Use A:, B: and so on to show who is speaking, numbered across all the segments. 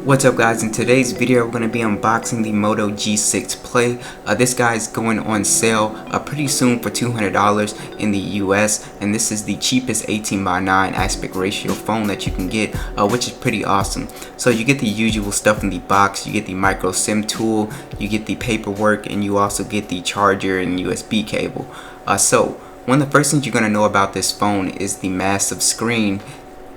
A: What's up guys, in today's video we're going to be unboxing the Moto G6 Play. This guy is going on sale pretty soon for $200 in the US, and this is the cheapest 18:9 aspect ratio phone that you can get, which is pretty awesome. So you get the usual stuff in the box. You get the micro SIM tool, you get the paperwork, and you also get the charger and USB cable. So one of the first things you're going to know about this phone is the massive screen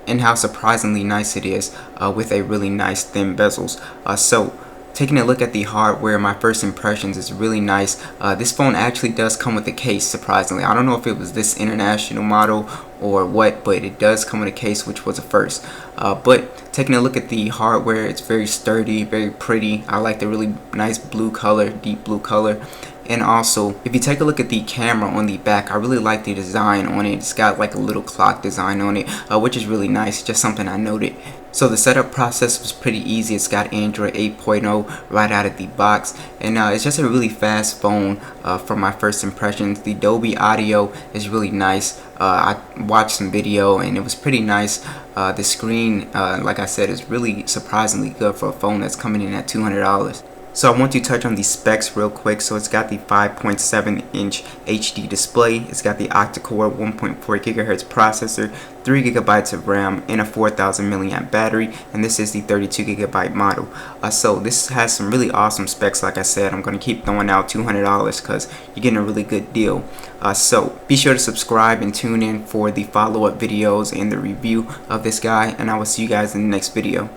A: and how surprisingly nice it is, with a really nice thin bezels. So taking a look at the hardware, my first impressions is really nice. This phone actually does come with a case, surprisingly. I don't know if it was this international model or what, but it does come with a case, which was a first. But taking a look at the hardware, it's very sturdy, very pretty. I like the really nice blue color, deep blue color. And also, if you take a look at the camera on the back, I really like the design on it. It's got like a little clock design on it, which is really nice, just something I noted. So the setup process was pretty easy. It's got Android 8.0 right out of the box, and it's just a really fast phone from my first impressions. The Dolby audio is really nice. I watched some video and it was pretty nice. The screen, like I said, is really surprisingly good for a phone that's coming in at $200. So I want to touch on the specs real quick. So it's got the 5.7-inch HD display. It's got the octa-core 1.4 GHz processor, 3 GB of RAM, and a 4,000 mAh battery. And this is the 32 GB model. So this has some really awesome specs. Like I said, I'm going to keep throwing out $200 because you're getting a really good deal. So be sure to subscribe and tune in for the follow-up videos and the review of this guy. And I will see you guys in the next video.